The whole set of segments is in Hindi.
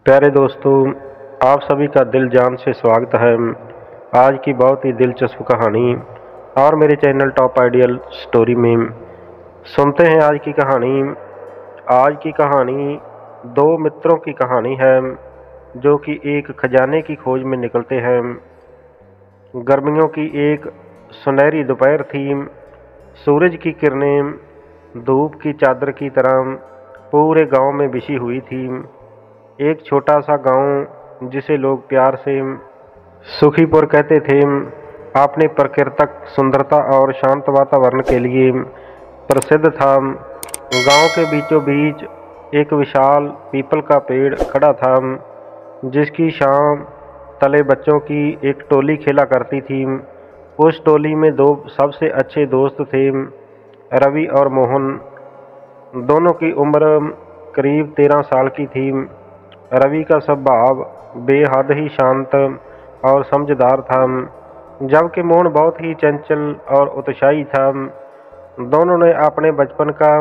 प्यारे दोस्तों, आप सभी का दिल जान से स्वागत है। आज की बहुत ही दिलचस्प कहानी और मेरे चैनल टॉप आइडियल स्टोरी में सुनते हैं। आज की कहानी दो मित्रों की कहानी है जो कि एक खजाने की खोज में निकलते हैं। गर्मियों की एक सुनहरी दोपहर थी। सूरज की किरणें धूप की चादर की तरह पूरे गांव में बिछी हुई थी। एक छोटा सा गांव जिसे लोग प्यार से सुखीपुर कहते थे, अपने प्राकृतिक सुंदरता और शांत वातावरण के लिए प्रसिद्ध था। गांव के बीचों बीच एक विशाल पीपल का पेड़ खड़ा था, जिसकी छांव तले बच्चों की एक टोली खेला करती थी। उस टोली में दो सबसे अच्छे दोस्त थे, रवि और मोहन। दोनों की उम्र करीब 13 साल की थी। रवि का स्वभाव बेहद ही शांत और समझदार था, जबकि मोहन बहुत ही चंचल और उत्साही था। दोनों ने अपने बचपन का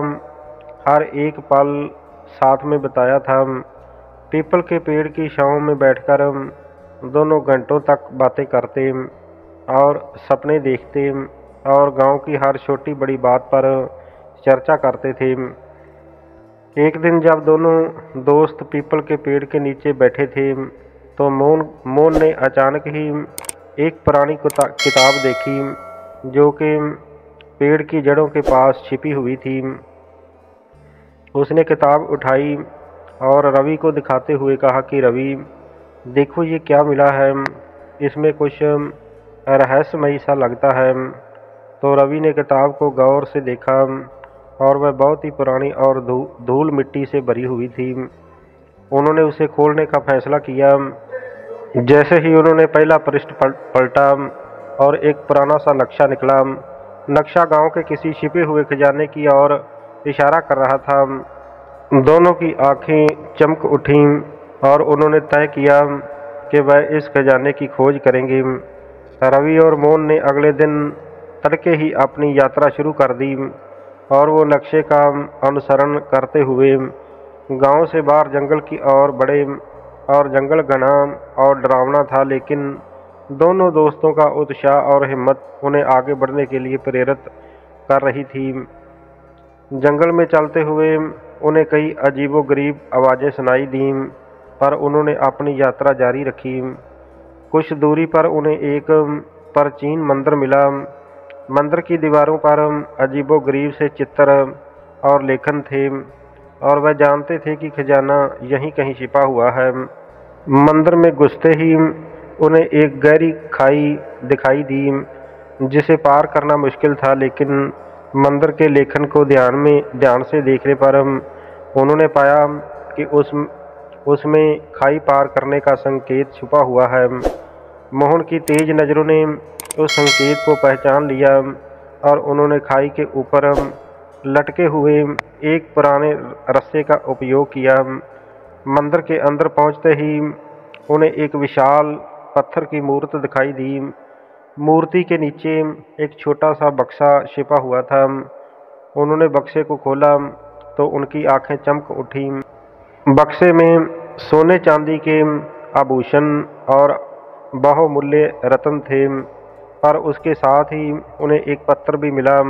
हर एक पल साथ में बिताया था। पीपल के पेड़ की छांव में बैठकर दोनों घंटों तक बातें करते और सपने देखते और गांव की हर छोटी बड़ी बात पर चर्चा करते थे। एक दिन जब दोनों दोस्त पीपल के पेड़ के नीचे बैठे थे, तो मोहन ने अचानक ही एक पुरानी किताब देखी जो कि पेड़ की जड़ों के पास छिपी हुई थी। उसने किताब उठाई और रवि को दिखाते हुए कहा कि रवि, देखो ये क्या मिला है, इसमें कुछ रहस्यमयी सा लगता है। तो रवि ने किताब को गौर से देखा और वह बहुत ही पुरानी और धूल मिट्टी से भरी हुई थी। उन्होंने उसे खोलने का फैसला किया। जैसे ही उन्होंने पहला पृष्ठ पलटा और एक पुराना सा नक्शा निकला। नक्शा गांव के किसी छिपे हुए खजाने की ओर इशारा कर रहा था। दोनों की आंखें चमक उठीं और उन्होंने तय किया कि वह इस खजाने की खोज करेंगे। रवि और मोहन ने अगले दिन तड़के ही अपनी यात्रा शुरू कर दी और वो नक्शे का अनुसरण करते हुए गांव से बाहर जंगल की ओर बढ़े। और जंगल घना और डरावना था, लेकिन दोनों दोस्तों का उत्साह और हिम्मत उन्हें आगे बढ़ने के लिए प्रेरित कर रही थी। जंगल में चलते हुए उन्हें कई अजीबोगरीब आवाज़ें सुनाई दीं, पर उन्होंने अपनी यात्रा जारी रखी। कुछ दूरी पर उन्हें एक प्राचीन मंदिर मिला। मंदिर की दीवारों पर अजीबोगरीब से चित्र और लेखन थे और वह जानते थे कि खजाना यहीं कहीं छिपा हुआ है। मंदिर में घुसते ही उन्हें एक गहरी खाई दिखाई दी, जिसे पार करना मुश्किल था, लेकिन मंदिर के लेखन को ध्यान से देखने पर उन्होंने पाया कि उसमें खाई पार करने का संकेत छुपा हुआ है। मोहन की तेज नज़रों ने उस संकेत को पहचान लिया और उन्होंने खाई के ऊपर लटके हुए एक पुराने रस्से का उपयोग किया। मंदिर के अंदर पहुंचते ही उन्हें एक विशाल पत्थर की मूर्ति दिखाई दी। मूर्ति के नीचे एक छोटा सा बक्सा छिपा हुआ था। उन्होंने बक्से को खोला तो उनकी आंखें चमक उठीं। बक्से में सोने चांदी के आभूषण और बहुमूल्य रत्न थे, पर उसके साथ ही उन्हें एक पत्र भी मिला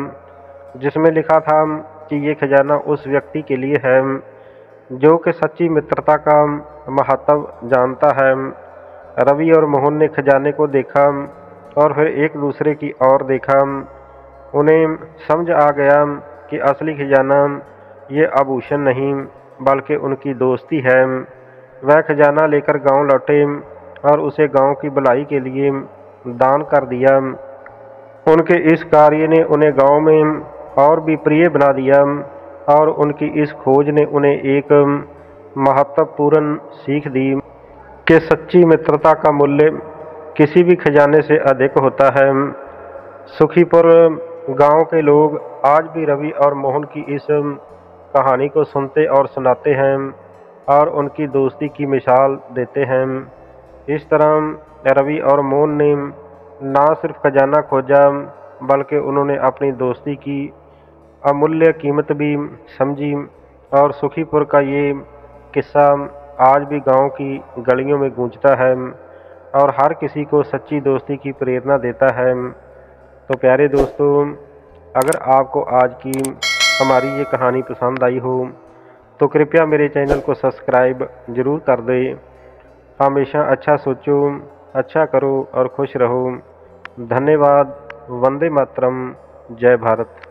जिसमें लिखा था कि ये खजाना उस व्यक्ति के लिए है जो कि सच्ची मित्रता का महत्व जानता है। रवि और मोहन ने खजाने को देखा और फिर एक दूसरे की ओर देखा। उन्हें समझ आ गया कि असली खजाना ये आभूषण नहीं बल्कि उनकी दोस्ती है। वह खजाना लेकर गांव लौटे और उसे गांव की भलाई के लिए दान कर दिया। उनके इस कार्य ने उन्हें गांव में और भी प्रिय बना दिया और उनकी इस खोज ने उन्हें एक महत्वपूर्ण सीख दी कि सच्ची मित्रता का मूल्य किसी भी खजाने से अधिक होता है। सुखीपुर गांव के लोग आज भी रवि और मोहन की इस कहानी को सुनते और सुनाते हैं और उनकी दोस्ती की मिसाल देते हैं। इस तरह रवि और मोहन ने ना सिर्फ खजाना खोजा बल्कि उन्होंने अपनी दोस्ती की अमूल्य कीमत भी समझी और सुखीपुर का ये किस्सा आज भी गांव की गलियों में गूंजता है और हर किसी को सच्ची दोस्ती की प्रेरणा देता है। तो प्यारे दोस्तों, अगर आपको आज की हमारी ये कहानी पसंद आई हो तो कृपया मेरे चैनल को सब्सक्राइब ज़रूर कर दें। हमेशा अच्छा सोचो, अच्छा करो और खुश रहो। धन्यवाद। वंदे मातरम। जय भारत।